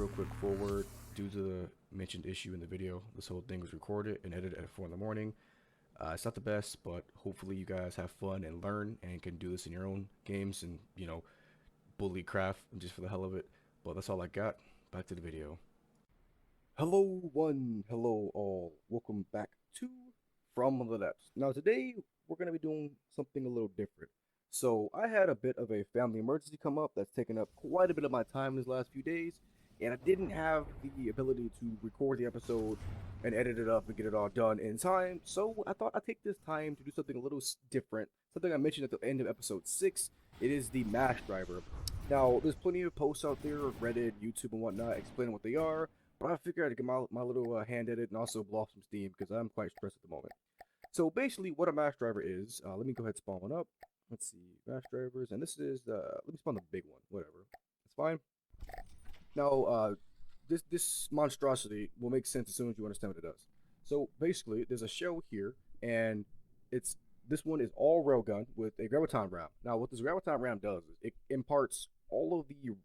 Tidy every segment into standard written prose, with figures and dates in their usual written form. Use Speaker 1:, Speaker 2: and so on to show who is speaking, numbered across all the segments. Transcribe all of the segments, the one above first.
Speaker 1: real quick forward. Due to the mentioned issue in the video, this whole thing was recorded and edited at 4 in the morning. It's not the best, but hopefully you guys have fun and learn and can do this in your own games and, bully craft just for the hell of it. But that's all I got. Back to the video. Hello, one. Hello, all. Welcome back to From the Depths. Now, today we're going to be doing something a little different. So, I had a bit of a family emergency come up that's taken up quite a bit of my time these last few days, and I didn't have the ability to record the episode and edit it up and get it all done in time. So, I thought I'd take this time to do something a little different. Something I mentioned at the end of episode 6. It is the Mash Driver. Now, there's plenty of posts out there, Reddit, YouTube, and whatnot, explaining what they are. But I figured I'd get my little hand at it and also blow off some steam because I'm quite stressed at the moment. So basically, what a mash driver is, let me go ahead and spawn one up. Let's see, mash drivers, and this is let me spawn the big one, whatever. That's fine. Now, this monstrosity will make sense as soon as you understand what it does. So basically, there's a shell here, and this one is all railgun with a graviton ram. Now, what this graviton ram does is it imparts all of the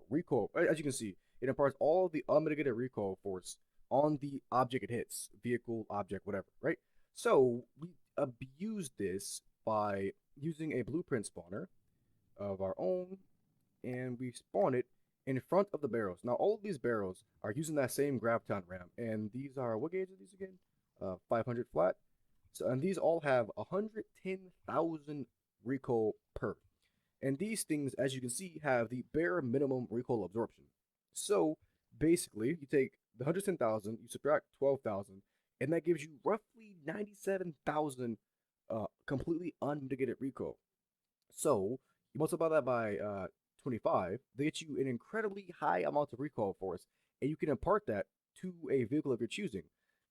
Speaker 1: recoil, as you can see. It imparts all of the unmitigated recoil force on the object it hits, vehicle, object, whatever, right? So we abuse this by using a blueprint spawner of our own, and we spawn it in front of the barrels. Now, all of these barrels are using that same graviton ram, and these are, what gauge are these again? 500 flat. So, and these all have 110,000 recoil per. And these things, as you can see, have the bare minimum recoil absorption. So basically, you take the 110,000, you subtract 12,000, and that gives you roughly 97,000 completely unmitigated recoil. So you multiply that by 25, they get you an incredibly high amount of recoil force, and you can impart that to a vehicle of your choosing.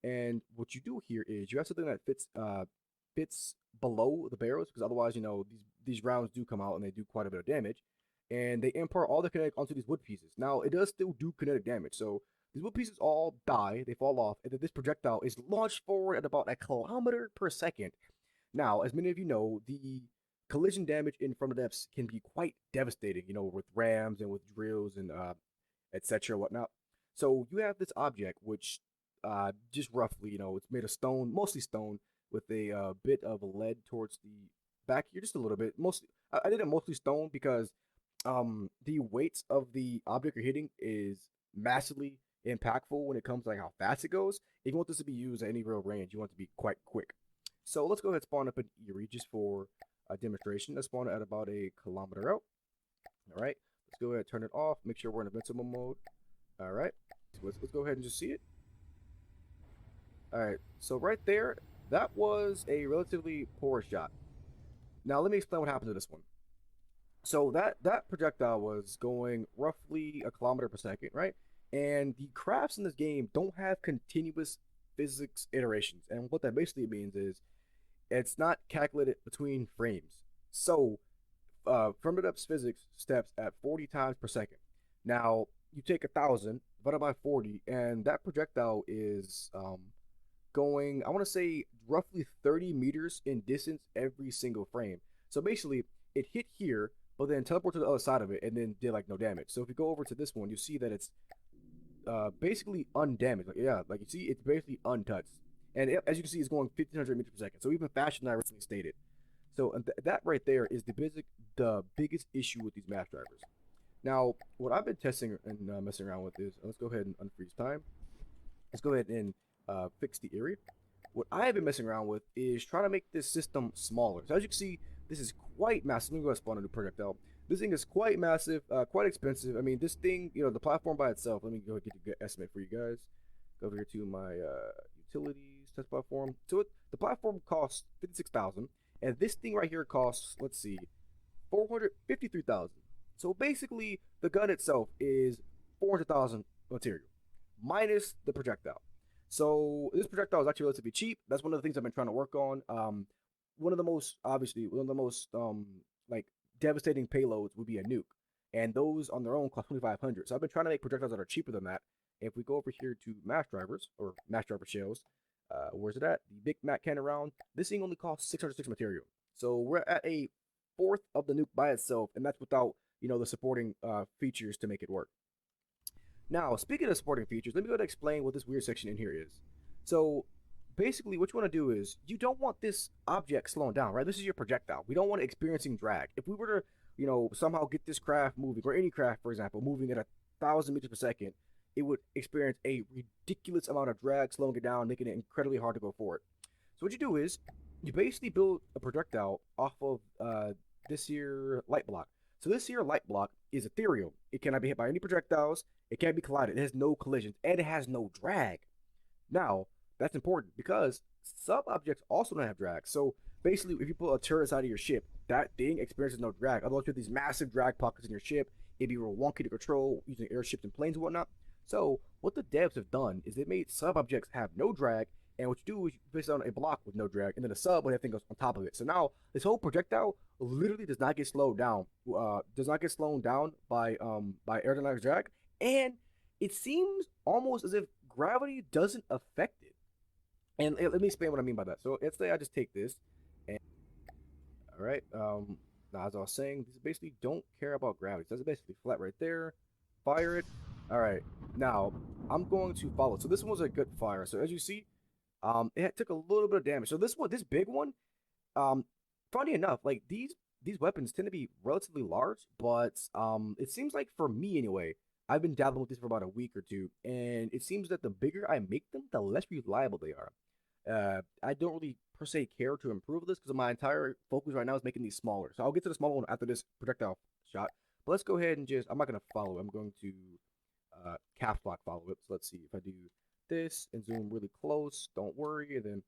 Speaker 1: And what you do here is you have something that fits below the barrels, because otherwise, these rounds do come out and they do quite a bit of damage. And they impart all the kinetic onto these wood pieces. Now, it does still do kinetic damage, so these wood pieces all die, they fall off, and then this projectile is launched forward at about 1 kilometer per second. Now, as many of you know, the collision damage in From the Depths can be quite devastating, with rams and with drills and etc. whatnot. So you have this object, which just roughly, it's made of stone, mostly stone, with a bit of lead towards the back here, just a little bit. Mostly, I did it mostly stone because the weight of the object you're hitting is massively impactful when it comes to like how fast it goes. If you want this to be used at any real range, you want it to be quite quick. So let's go ahead and spawn up an Eerie just for a demonstration. Let's spawn it at about 1 kilometer out. All right, let's go ahead and turn it off. Make sure we're in invincible mode. All right, let's go ahead and just see it. All right, so right there, that was a relatively poor shot. Now let me explain what happened to this one. So that projectile was going roughly 1 kilometer per second, right? And the crafts in this game don't have continuous physics iterations. And what that basically means is it's not calculated between frames. So From the Depths physics steps at 40 times per second. Now you take 1,000 divided by 40, and that projectile is going, I want to say, roughly 30 meters in distance every single frame. So basically, it hit here, but then teleport to the other side of it, and then did like no damage. So if you go over to this one, you see that it's basically undamaged. Like you see, it's basically untouched. And as you can see, it's going 1,500 meters per second. So even faster than I originally stated. So that right there is the biggest issue with these mash drivers. Now, what I've been testing and messing around with is, let's go ahead and unfreeze time. Let's go ahead and fix the area. What I have been messing around with is trying to make this system smaller. So as you can see, this is quite massive. Let me go ahead and spawn a new projectile. This thing is quite massive, quite expensive. I mean, this thing, the platform by itself, let me go ahead and get a good estimate for you guys. Go over here to my utilities test platform. So the platform costs 56,000, and this thing right here costs, let's see, 453,000. So basically, the gun itself is 400,000 material, minus the projectile. So this projectile is actually relatively cheap. That's one of the things I've been trying to work on. One of the most like devastating payloads would be a nuke, and those on their own cost 2,500. So I've been trying to make projectiles that are cheaper than that. If we go over here to mash drivers or mash driver shells, where's it at? The Big Mac cannon round. This thing only costs 606 material. So we're at a fourth of the nuke by itself, and that's without the supporting features to make it work. Now, speaking of supporting features, let me go ahead and explain what this weird section in here is. So, basically, what you want to do is you don't want this object slowing down, right? This is your projectile. We don't want it experiencing drag. If we were to, somehow get this craft moving, or any craft, for example, moving at 1,000 meters per second, it would experience a ridiculous amount of drag, slowing it down, making it incredibly hard to go forward. So what you do is you basically build a projectile off of this here light block. So this here light block is ethereal. It cannot be hit by any projectiles. It can't be collided. It has no collisions, and it has no drag. Now, that's important because sub objects also don't have drag. So basically, if you pull a turret side of your ship, that thing experiences no drag. Otherwise, you have these massive drag pockets in your ship. It'd be real wonky to control using airships and planes and whatnot. So what the devs have done is they made sub objects have no drag, and what you do is you place it on a block with no drag, and then a sub with everything goes on top of it. So now this whole projectile literally does not get slowed down. Does not get slowed down by aerodynamic drag, and it seems almost as if gravity doesn't affect it. And let me explain what I mean by that. So let's say I just take this, and all right. Now as I was saying, these basically don't care about gravity. So that's basically flat right there. Fire it. All right. Now I'm going to follow. So this one was a good fire. So as you see, it took a little bit of damage. So this big one, funny enough, like these weapons tend to be relatively large, but it seems like for me anyway, I've been dabbling with this for about a week or two, and it seems that the bigger I make them, the less reliable they are. I don't really per se care to improve this because my entire focus right now is making these smaller. So I'll get to the smaller one after this projectile shot. But let's go ahead and I'm not gonna follow it. I'm going to caps lock follow it. So let's see if I do this and zoom really close. Don't worry. And then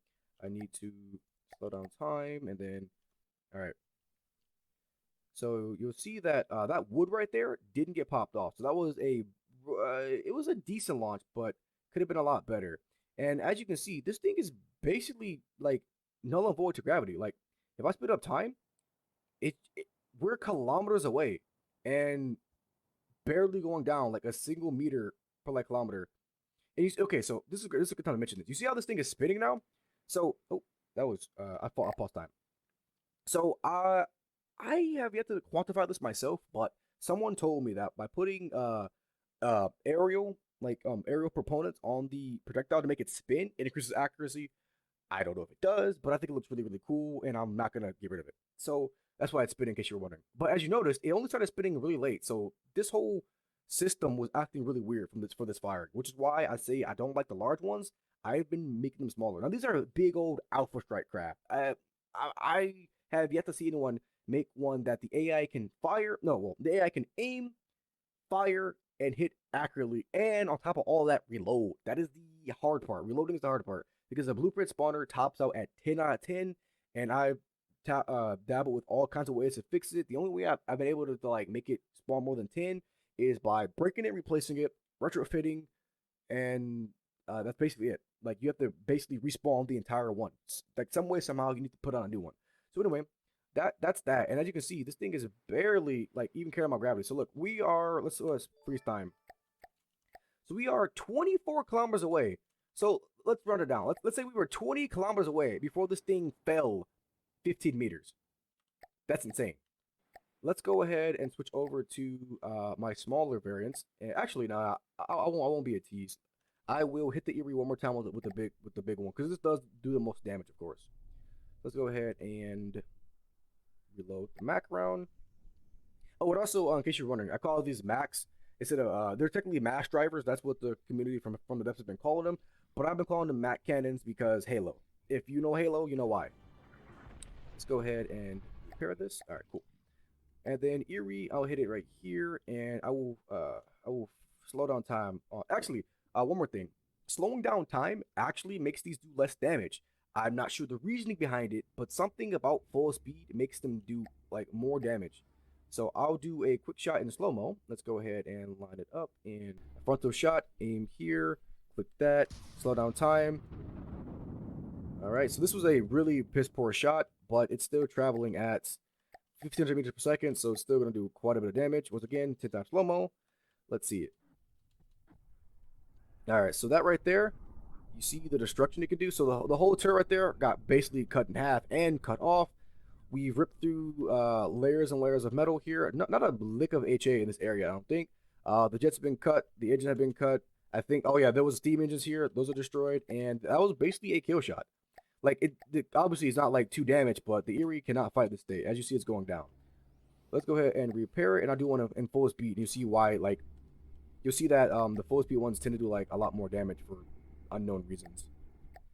Speaker 1: I need to slow down time, and then all right. So you'll see that that wood right there didn't get popped off. So that was it was a decent launch, but could have been a lot better. And as you can see, this thing is basically like null and void to gravity. Like if I speed up time, we're kilometers away and barely going down like a single meter per like kilometer. And okay, so this is a good time to mention this. You see how this thing is spinning now? So that was I paused time. So I have yet to quantify this myself, but someone told me that by putting aerial aerial proponents on the projectile to make it spin, it increases accuracy. I don't know if it does, but I think it looks really, really cool, and I'm not gonna get rid of it. So that's why it's spinning, in case you were wondering. But as you noticed, it only started spinning really late, so this whole system was acting really weird for this fire, which is why I say I don't like the large ones. I've been making them smaller. Now these are big old Alpha Strike craft. I have yet to see anyone make one that the AI can fire. No, well, the AI can aim, fire, and hit accurately, and on top of all that, reload. That is the hard part. Reloading is the hard part because the blueprint spawner tops out at 10 out of 10, and I've dabbled with all kinds of ways to fix it. The only way I've been able to like make it spawn more than 10 is by breaking it, replacing it, retrofitting, and that's basically it. Like you have to basically respawn the entire one. Like some way, somehow, you need to put on a new one. So anyway, that's that. And as you can see, this thing is barely like even carrying my gravity. So look, we are let's freeze time. So we are 24 kilometers away. So let's run it down. Let's say we were 20 kilometers away before this thing fell 15 meters. That's insane. Let's go ahead and switch over to my smaller variants. And actually, no, I won't be a tease. I will hit the Eerie one more time with the big one because this does do the most damage, of course. Let's go ahead and reload the Mac round. Oh, and also, in case you're wondering, I call these Macs instead of they're technically mass drivers. That's what the community from the devs have been calling them. But I've been calling them Mac cannons because Halo. If you know Halo, you know why. Let's go ahead and repair this. All right, cool. And then Eerie, I'll hit it right here, and I will slow down time. Actually, one more thing. Slowing down time actually makes these do less damage. I'm not sure the reasoning behind it, but something about full speed makes them do like more damage. So I'll do a quick shot in slow-mo. Let's go ahead and line it up in frontal shot, aim here, click that, slow down time. All right, so this was a really piss poor shot, but it's still traveling at 1500 meters per second, so it's still going to do quite a bit of damage. Once again, 10 times slow-mo. Let's see it. All right, so that right there, you see the destruction it can do. So the whole turret right there got basically cut in half and cut off. We've ripped through layers and layers of metal here. Not a lick of HA in this area, I don't think. The jets have been cut. The engine have been cut. I think. Oh yeah, there was steam engines here. Those are destroyed, and that was basically a kill shot. Like it obviously it's not like too damaged, but the Erie cannot fight this day. As you see, it's going down. Let's go ahead and repair it, and I do want to in full speed. You see why? Like you'll see that the full speed ones tend to do like a lot more damage for unknown reasons.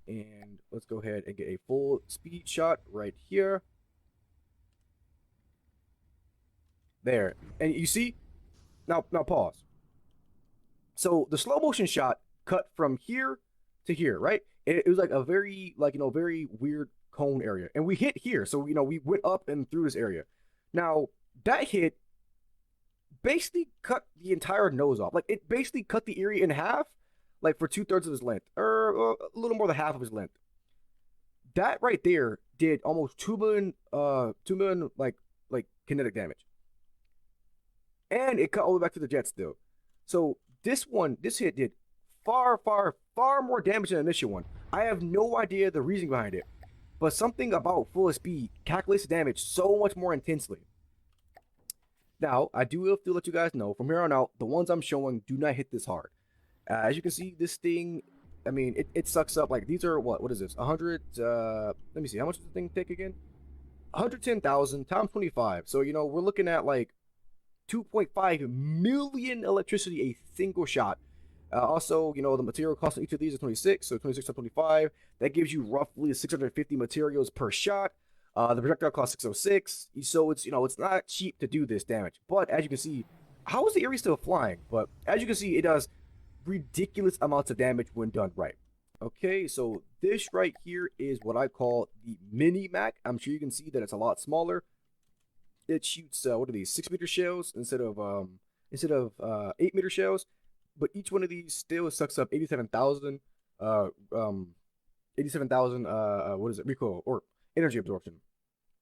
Speaker 1: And let's go ahead and get a full speed shot right here. There, and you see now pause. So the slow motion shot cut from here to here, right? It was like a very very weird cone area, and we hit here, so we went up and through this area. Now that hit basically cut the entire nose off. Like it basically cut the Erie in half, like for 2/3 of his length, or a little more than half of his length. That right there did almost 2 million, 2 million like kinetic damage, and it cut all the way back to the jet still. So this hit did far more damage than the initial one. I have no idea the reason behind it, but something about full speed calculates the damage so much more intensely. Now, I do have to let you guys know from here on out, the ones I'm showing do not hit this hard. As you can see, this thing, I mean, it sucks up. Like, these are, what is this? 100, let me see, how much does the thing take again? 110,000 times 25. So, we're looking at, like, 2.5 million electricity a single shot. Also, the material cost of each of these is 26, so 26 to 25. That gives you roughly 650 materials per shot. The projectile costs 606, so it's not cheap to do this damage. But as you can see, how is the Erie still flying? But as you can see, it does ridiculous amounts of damage when done right. Okay, so this right here is what I call the Mini Mac. I'm sure you can see that it's a lot smaller. It shoots what are these 6-meter shells instead of 8-meter shells, but each one of these still sucks up 87,000 what is it, recoil or energy absorption.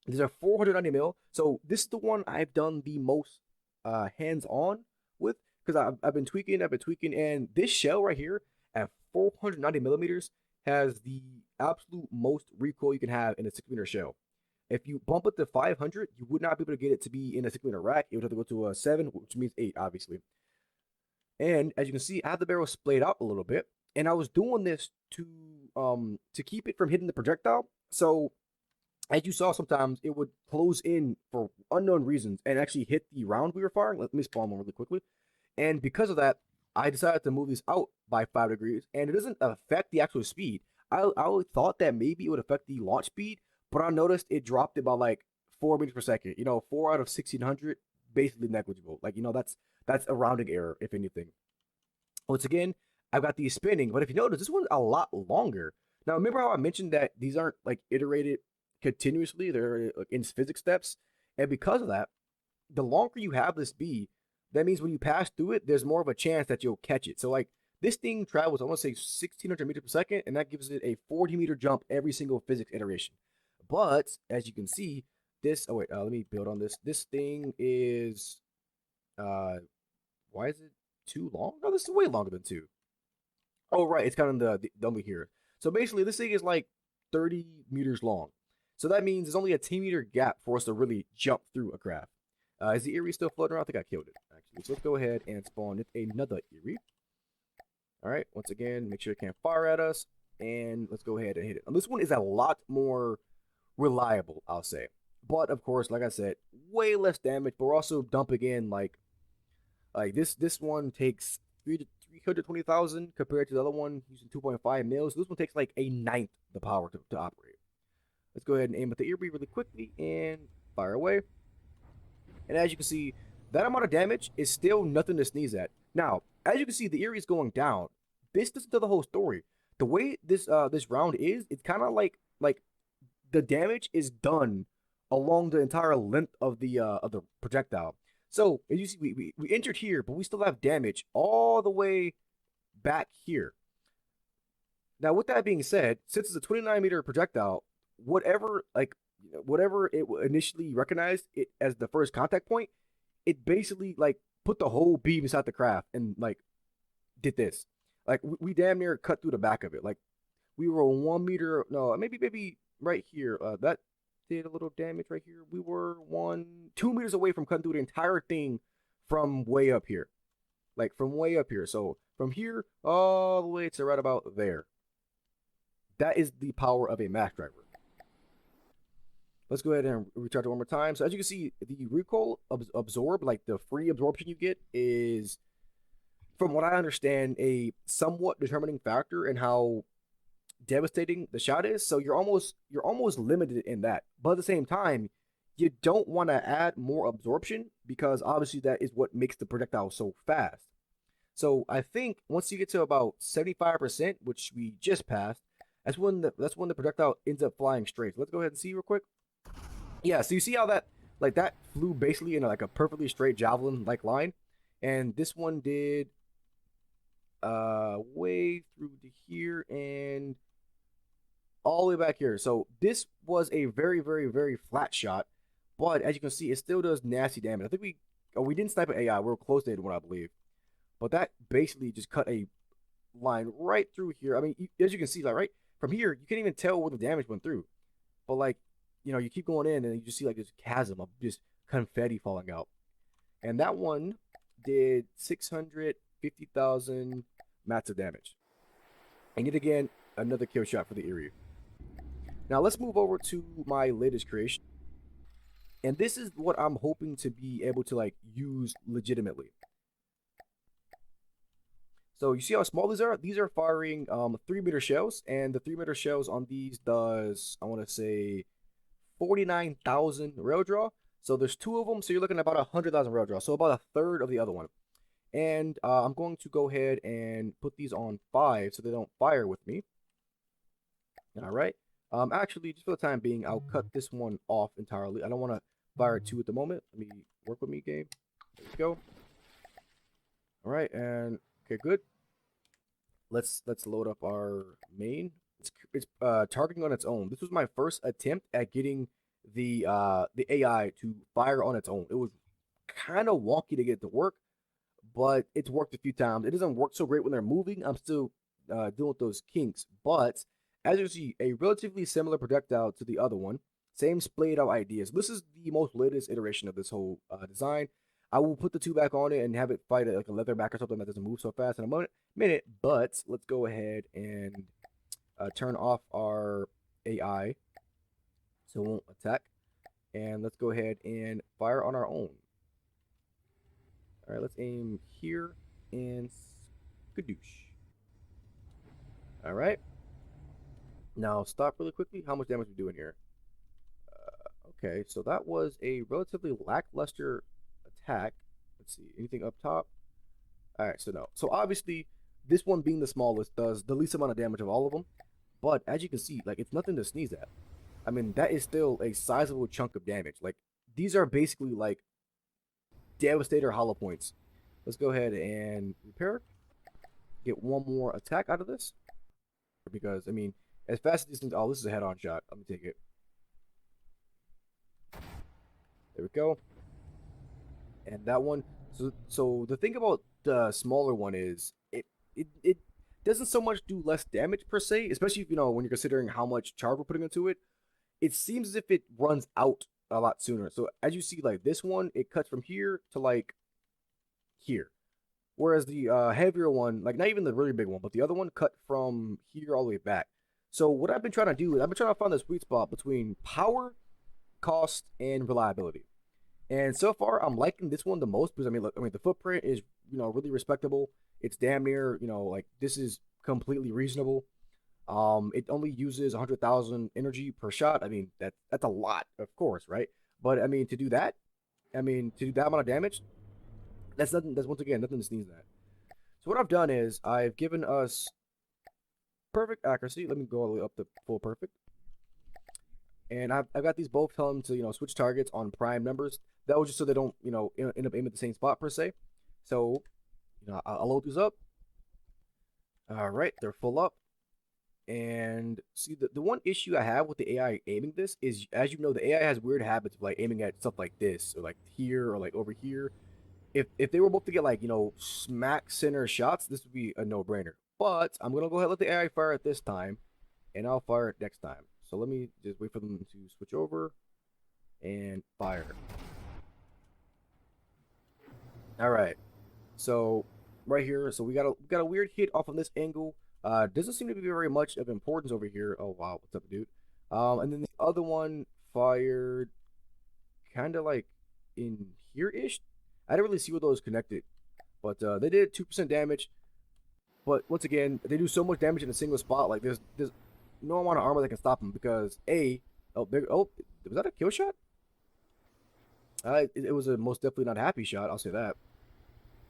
Speaker 1: These are 490 mil. So this is the one I've done the most hands-on with, because I've been tweaking, and this shell right here at 490 millimeters has the absolute most recoil you can have in a 6-meter shell. If you bump it to 500, you would not be able to get it to be in a 6-meter rack. You would have to go to a 7, which means 8, obviously. And as you can see, I have the barrel splayed out a little bit, and I was doing this to keep it from hitting the projectile. So as you saw, sometimes it would close in for unknown reasons and actually hit the round we were firing. Let me spawn one really quickly. And because of that, I decided to move these out by 5 degrees, and it doesn't affect the actual speed. I thought that maybe it would affect the launch speed, but I noticed it dropped it by like 4 meters per second. 4 out of 1600, basically negligible. Like, that's a rounding error, if anything. Once again, I've got these spinning, but if you notice, this one's a lot longer. Now, remember how I mentioned that these aren't like iterated continuously, they're like in physics steps, and because of that, the longer you have this be, that means when you pass through it, there's more of a chance that you'll catch it. So like this thing travels, I want to say 1600 meters per second, and that gives it a 40-meter jump every single physics iteration. But as you can see, this, oh wait, let me build on this. This thing is, why is it too long? No, this is way longer than 2. Oh, right, it's kind of the number here. So basically, this thing is like 30 meters long. So that means there's only a 10-meter gap for us to really jump through a craft. Is the Erie still floating around? I think I killed it, actually. So let's go ahead and spawn another Erie. All right, once again, make sure it can't fire at us. And let's go ahead and hit it. And this one is a lot more reliable, I'll say. But, of course, like I said, way less damage. But we're also dumping in, like this one takes 320,000 compared to the other one using 2.5 mils. So this one takes like a ninth the power to operate. Let's go ahead and aim at the Erie really quickly and fire away. And as you can see, that amount of damage is still nothing to sneeze at. Now, as you can see, the Erie is going down. This doesn't tell the whole story. The way this round is, it's kind of like the damage is done along the entire length of the projectile. So as you see, we entered here, but we still have damage all the way back here. Now, with that being said, since it's a 29-meter projectile, whatever it initially recognized it as the first contact point, it basically like put the whole beam inside the craft and like did this. Like we damn near cut through the back of it. Like we were 1 meter, no, maybe right here. That did a little damage right here. We were 2 meters away from cutting through the entire thing from way up here. like from way up here. So from here all the way to right about there. That is the power of a Mac driver. Let's go ahead and recharge it one more time. So as you can see, the recoil absorb, like the free absorption you get, is, from what I understand, a somewhat determining factor in how devastating the shot is. So you're almost limited in that. But at the same time, you don't want to add more absorption because obviously that is what makes the projectile so fast. So I think once you get to about 75%, which we just passed, that's when the projectile ends up flying straight. So let's go ahead and see real quick. Yeah, so you see how that flew basically in like a perfectly straight javelin like line, and this one did way through to here and all the way back here. So this was a very, very, very flat shot, but as you can see, it still does nasty damage. I think we didn't snipe an AI. We were close to it, one I believe, but that basically just cut a line right through here. I mean, as you can see, like right from here, you can't even tell where the damage went through. But like, you keep going in and you just see like this chasm of just confetti falling out. And that one did 650,000 mats of damage. And yet again, another kill shot for the Eerie. Now let's move over to my latest creation. And this is what I'm hoping to be able to like use legitimately. So you see how small these are? These are firing 3-meter shells, and the 3-meter shells on these does, I want to say, 49,000 rail draw. So there's 2 of them, so you're looking at about 100,000 rail draw, so about a third of the other one. And I'm going to go ahead and put these on 5 so they don't fire with me. All right. Actually, just for the time being, I'll cut this one off entirely. I don't want to fire 2 at the moment. Let me work with me, game. There we go. All right, and okay, good. Let's load up our main. It's targeting on its own. This was my first attempt at getting the AI to fire on its own. It was kind of wonky to get it to work, but it's worked a few times. It doesn't work so great when they're moving. I'm still dealing with those kinks, but as you see, a relatively similar projectile to the other one. Same splayed out ideas. This is the most latest iteration of this whole design. I will put the 2 back on it and have it fight like a leatherback or something that doesn't move so fast in a minute. But let's go ahead and turn off our AI so it won't attack. And let's go ahead and fire on our own. All right, let's aim here and skadoosh. All right. Now stop really quickly. How much damage are we doing here? Okay, so that was a relatively lackluster attack. Let's see, anything up top? All right, so no. So obviously, this one being the smallest does the least amount of damage of all of them. But as you can see, like, it's nothing to sneeze at. I mean, that is still a sizable chunk of damage. Like, these are basically like Devastator hollow points. Let's go ahead and repair. Get one more attack out of this. Because, I mean, as fast as these things... Oh, this is a head-on shot. Let me take it. There we go. And that one... So the thing about the smaller one is it doesn't so much do less damage per se, especially if, when you're considering how much charge we're putting into it. It seems as if it runs out a lot sooner. So as you see, like this one, it cuts from here to like here. Whereas the heavier one, like not even the really big one, but the other one cut from here all the way back. So what I've been trying to do is I've been trying to find the sweet spot between power, cost, and reliability. And so far, I'm liking this one the most because the footprint is really respectable. It's damn near like this is completely reasonable. It only uses 100,000 energy per shot. I mean that's a lot, of course, right? But I mean to do that amount of damage, that's nothing. That's once again nothing to sneeze at. So what I've done is I've given us perfect accuracy. Let me go all the way up to full perfect. And I've got these both telling them to switch targets on prime numbers. That was just so they don't end up aiming at the same spot per se. So I'll load these up. All right, they're full up. And see, the one issue I have with the AI aiming this is, as you know, the AI has weird habits of like aiming at stuff like this or like here or like over here. If they were both to get like smack center shots, this would be a no-brainer. But I'm gonna go ahead and let the AI fire it this time, and I'll fire it next time. So let me just wait for them to switch over and fire. All right. So right here. So we got a weird hit off on this angle. Doesn't seem to be very much of importance over here. Oh wow, what's up, dude? And then the other one fired kind of like in here ish. I didn't really see where those connected, but they did 2% damage. But once again, they do so much damage in a single spot. Like there's no amount of armor that can stop them because oh, was that a kill shot? It was a most definitely not happy shot. I'll say that.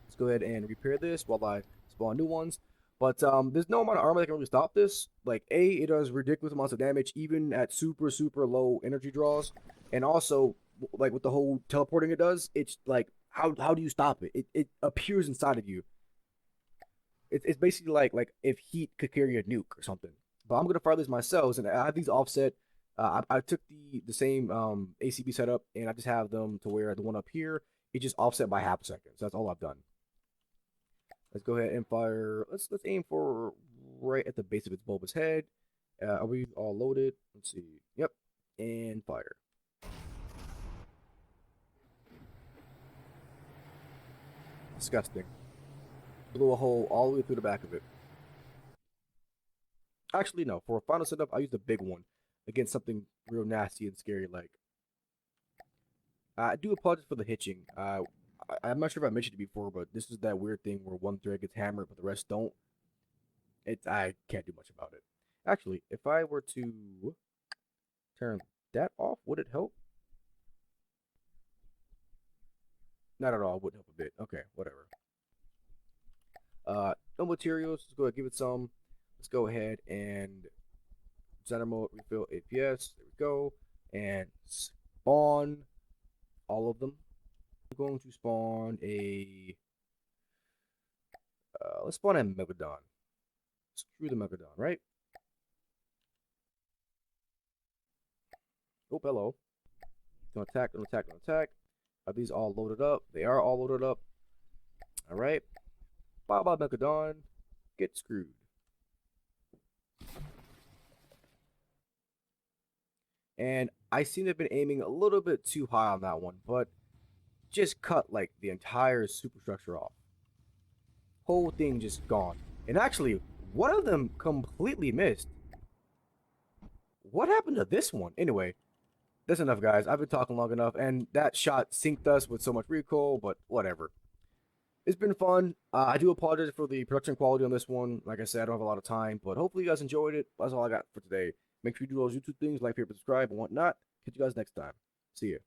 Speaker 1: Let's go ahead and repair this while I spawn new ones. But there's no amount of armor that can really stop this. Like it does ridiculous amounts of damage even at super low energy draws, and also like with the whole teleporting it does. It's like how do you stop it? It appears inside of you. It's basically like if heat could carry a nuke or something. But I'm gonna fire these myself, and I have these offset. I took the same ACB setup, and I just have them to where the one up here it just offset by half a second. So that's all I've done. Let's go ahead and fire. Let's aim for right at the base of its bulbous head. Are we all loaded? Let's see. Yep, and fire. Disgusting. Blew a hole all the way through the back of it. Actually, no. For a final setup, I used a big one against something real nasty and scary. Like, I do apologize for the hitching. I'm not sure if I mentioned it before, but this is that weird thing where one thread gets hammered, but the rest don't. I can't do much about it. Actually, if I were to turn that off, would it help? Not at all. It wouldn't help a bit. Okay, whatever. No materials. Let's go ahead and give it some. Let's go ahead and center mode refill APS. There we go. And spawn all of them. I'm going to spawn a. Let's spawn a Megalodon. Screw the Megalodon, right? Oh, hello. Don't attack, don't attack, don't attack. Are these all loaded up? They are all loaded up. All right. Bye bye, Megalodon. Get screwed. And I seem to have been aiming a little bit too high on that one, but just cut like the entire superstructure off. Whole thing just gone. And actually, one of them completely missed. What happened to this one? Anyway, that's enough, guys. I've been talking long enough, and that shot synced us with so much recoil, but whatever. It's been fun. I do apologize for the production quality on this one. Like I said, I don't have a lot of time, but hopefully you guys enjoyed it. That's all I got for today. Make sure you do those YouTube things, like, favorite, subscribe, and whatnot. Catch you guys next time. See ya.